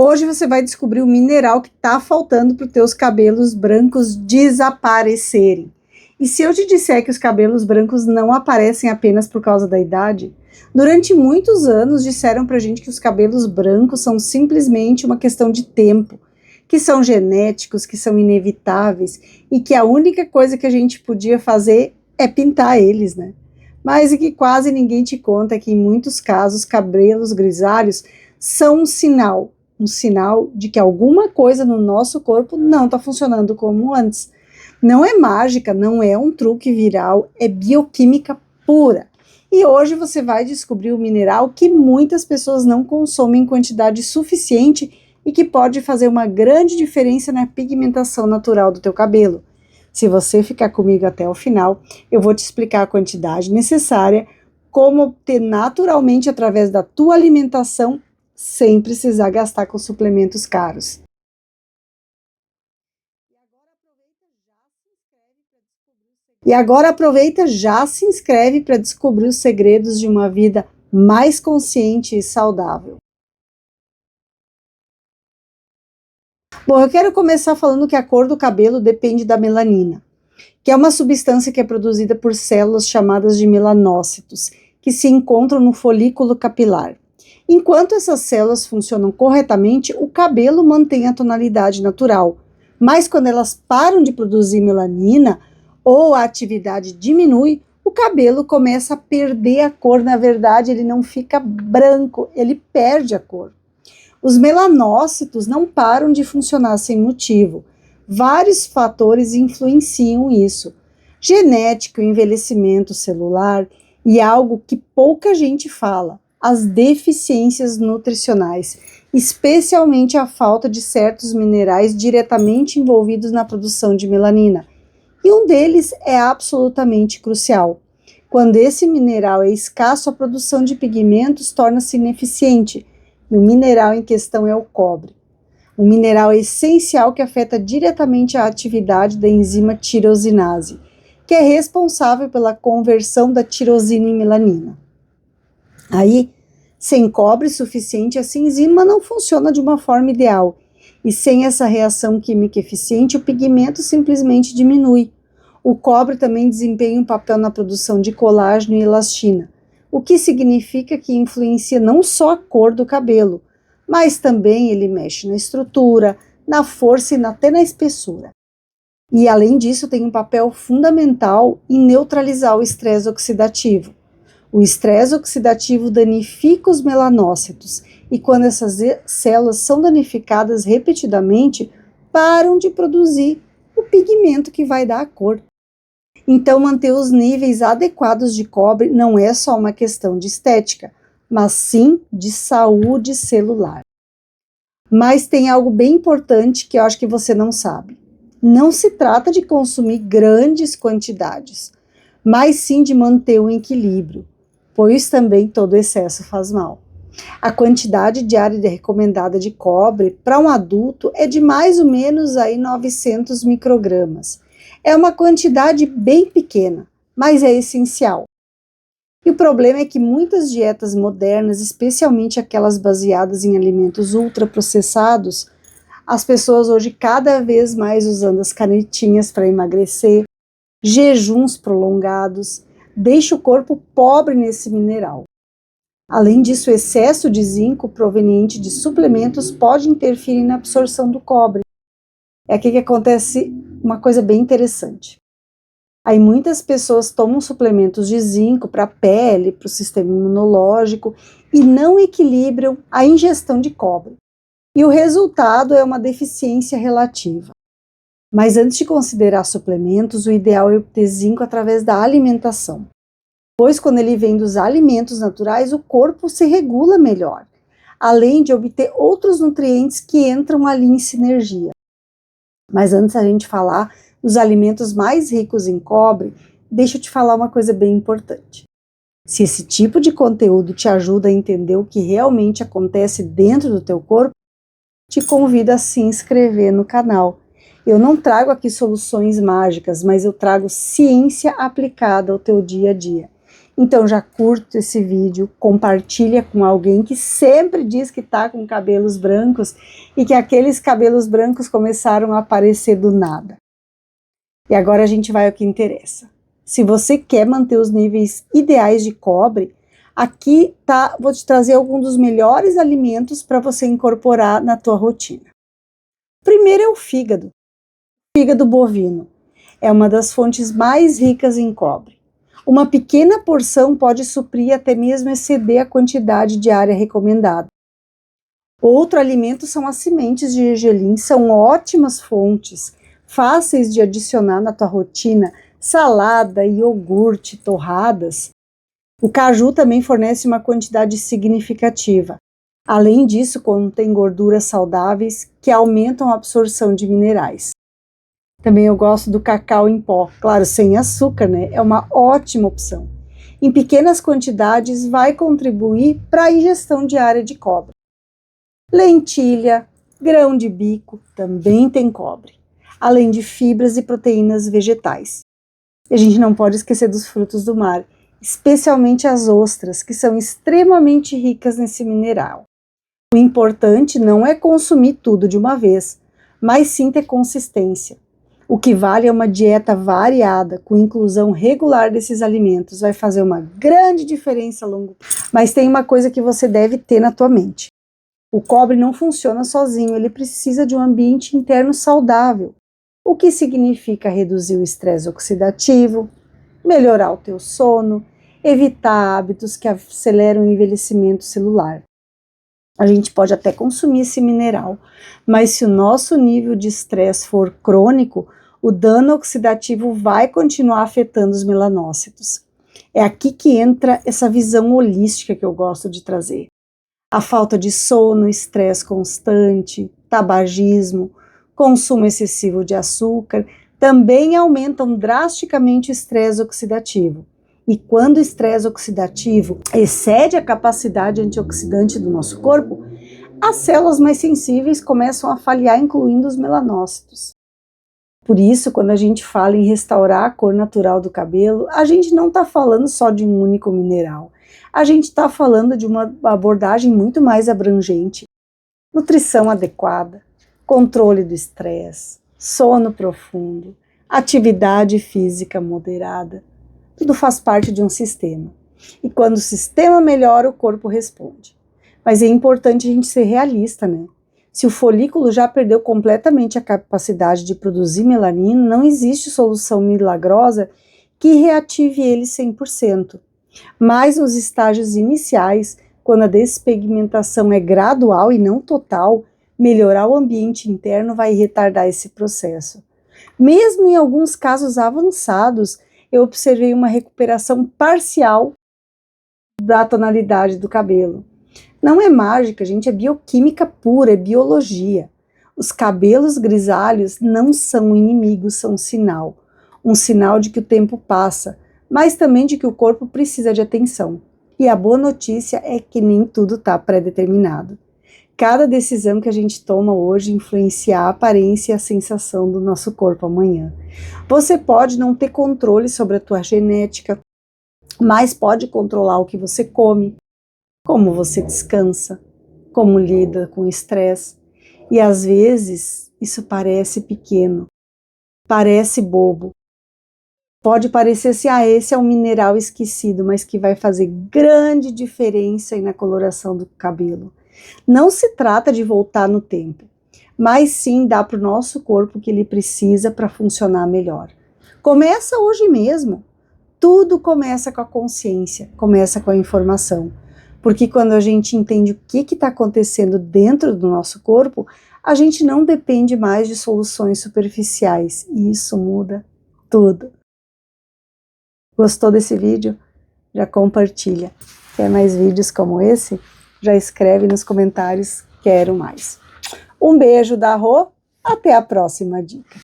Hoje você vai descobrir o mineral que está faltando para os teus cabelos brancos desaparecerem. E se eu te disser que os cabelos brancos não aparecem apenas por causa da idade? Durante muitos anos disseram para a gente que os cabelos brancos são simplesmente uma questão de tempo, que são genéticos, que são inevitáveis e que a única coisa que a gente podia fazer é pintar eles, né? Mas o que quase ninguém te conta é que em muitos casos cabelos grisalhos são um sinal de que alguma coisa no nosso corpo não está funcionando como antes. Não é mágica, não é um truque viral, é bioquímica pura. E hoje você vai descobrir o mineral que muitas pessoas não consomem em quantidade suficiente e que pode fazer uma grande diferença na pigmentação natural do teu cabelo. Se você ficar comigo até o final, eu vou te explicar a quantidade necessária, como obter naturalmente através da tua alimentação, sem precisar gastar com suplementos caros. E agora aproveita, já se inscreve para descobrir os segredos de uma vida mais consciente e saudável. Bom, eu quero começar falando que a cor do cabelo depende da melanina, que é uma substância que é produzida por células chamadas de melanócitos, que se encontram no folículo capilar. Enquanto essas células funcionam corretamente, o cabelo mantém a tonalidade natural, mas quando elas param de produzir melanina ou a atividade diminui, o cabelo começa a perder a cor. Na verdade, ele não fica branco, ele perde a cor. Os melanócitos não param de funcionar sem motivo. Vários fatores influenciam isso. Genético, envelhecimento celular e algo que pouca gente fala, as deficiências nutricionais, especialmente a falta de certos minerais diretamente envolvidos na produção de melanina. E um deles é absolutamente crucial. Quando esse mineral é escasso, a produção de pigmentos torna-se ineficiente. E o mineral em questão é o cobre. Um mineral essencial que afeta diretamente a atividade da enzima tirosinase, que é responsável pela conversão da tirosina em melanina. Aí, sem cobre suficiente, essa enzima não funciona de uma forma ideal. E sem essa reação química eficiente, o pigmento simplesmente diminui. O cobre também desempenha um papel na produção de colágeno e elastina, o que significa que influencia não só a cor do cabelo, mas também ele mexe na estrutura, na força e até na espessura. E além disso, tem um papel fundamental em neutralizar o estresse oxidativo. O estresse oxidativo danifica os melanócitos e quando essas células são danificadas repetidamente, param de produzir o pigmento que vai dar a cor. Então, manter os níveis adequados de cobre não é só uma questão de estética, mas sim de saúde celular. Mas tem algo bem importante que eu acho que você não sabe. Não se trata de consumir grandes quantidades, mas sim de manter o equilíbrio, pois também todo excesso faz mal. A quantidade diária recomendada de cobre para um adulto é de mais ou menos 900 microgramas. É uma quantidade bem pequena, mas é essencial. E o problema é que muitas dietas modernas, especialmente aquelas baseadas em alimentos ultraprocessados, as pessoas hoje cada vez mais usando as canetinhas para emagrecer, jejuns prolongados, deixa o corpo pobre nesse mineral. Além disso, o excesso de zinco proveniente de suplementos pode interferir na absorção do cobre. É aqui que acontece uma coisa bem interessante. Aí muitas pessoas tomam suplementos de zinco para a pele, para o sistema imunológico e não equilibram a ingestão de cobre. E o resultado é uma deficiência relativa. Mas antes de considerar suplementos, o ideal é obter zinco através da alimentação. Pois quando ele vem dos alimentos naturais, o corpo se regula melhor, além de obter outros nutrientes que entram ali em sinergia. Mas antes da gente falar dos alimentos mais ricos em cobre, deixa eu te falar uma coisa bem importante. Se esse tipo de conteúdo te ajuda a entender o que realmente acontece dentro do teu corpo, te convido a se inscrever no canal. Eu não trago aqui soluções mágicas, mas eu trago ciência aplicada ao teu dia a dia. Então já curta esse vídeo, compartilha com alguém que sempre diz que está com cabelos brancos e que aqueles cabelos brancos começaram a aparecer do nada. E agora a gente vai ao que interessa. Se você quer manter os níveis ideais de cobre, aqui tá, vou te trazer alguns dos melhores alimentos para você incorporar na tua rotina. Primeiro é o fígado. Fígado bovino é uma das fontes mais ricas em cobre. Uma pequena porção pode suprir até mesmo exceder a quantidade diária recomendada. Outro alimento são as sementes de gergelim, são ótimas fontes, fáceis de adicionar na tua rotina, salada, iogurte, torradas. O caju também fornece uma quantidade significativa. Além disso, contém gorduras saudáveis que aumentam a absorção de minerais. Também eu gosto do cacau em pó, claro, sem açúcar, né? É uma ótima opção. Em pequenas quantidades, vai contribuir para a ingestão diária de cobre. Lentilha, grão de bico, também tem cobre, além de fibras e proteínas vegetais. E a gente não pode esquecer dos frutos do mar, especialmente as ostras, que são extremamente ricas nesse mineral. O importante não é consumir tudo de uma vez, mas sim ter consistência. O que vale é uma dieta variada, com inclusão regular desses alimentos, vai fazer uma grande diferença a longo prazo. Mas tem uma coisa que você deve ter na tua mente. O cobre não funciona sozinho, ele precisa de um ambiente interno saudável, o que significa reduzir o estresse oxidativo, melhorar o teu sono, evitar hábitos que aceleram o envelhecimento celular. A gente pode até consumir esse mineral, mas se o nosso nível de estresse for crônico, o dano oxidativo vai continuar afetando os melanócitos. É aqui que entra essa visão holística que eu gosto de trazer. A falta de sono, estresse constante, tabagismo, consumo excessivo de açúcar, também aumentam drasticamente o estresse oxidativo. E quando o estresse oxidativo excede a capacidade antioxidante do nosso corpo, as células mais sensíveis começam a falhar, incluindo os melanócitos. Por isso, quando a gente fala em restaurar a cor natural do cabelo, a gente não está falando só de um único mineral. A gente está falando de uma abordagem muito mais abrangente. Nutrição adequada, controle do estresse, sono profundo, atividade física moderada. Tudo faz parte de um sistema. E quando o sistema melhora, o corpo responde. Mas é importante a gente ser realista, né? Se o folículo já perdeu completamente a capacidade de produzir melanina, não existe solução milagrosa que reative ele 100%. Mas nos estágios iniciais, quando a despigmentação é gradual e não total, melhorar o ambiente interno vai retardar esse processo. Mesmo em alguns casos avançados, eu observei uma recuperação parcial da tonalidade do cabelo. Não é mágica, gente, é bioquímica pura, é biologia. Os cabelos grisalhos não são inimigos, são um sinal de que o tempo passa, mas também de que o corpo precisa de atenção. E a boa notícia é que nem tudo está pré-determinado. Cada decisão que a gente toma hoje influencia a aparência e a sensação do nosso corpo amanhã. Você pode não ter controle sobre a tua genética, mas pode controlar o que você come, como você descansa, como lida com o estresse. E às vezes isso parece pequeno, parece bobo. Pode parecer assim, esse é um mineral esquecido, mas que vai fazer grande diferença aí na coloração do cabelo. Não se trata de voltar no tempo, mas sim dar para o nosso corpo o que ele precisa para funcionar melhor. Começa hoje mesmo. Tudo começa com a consciência, começa com a informação. Porque quando a gente entende o que está acontecendo dentro do nosso corpo, a gente não depende mais de soluções superficiais. E isso muda tudo. Gostou desse vídeo? Já compartilha. Quer mais vídeos como esse? Já escreve nos comentários, quero mais. Um beijo da Rô, até a próxima dica.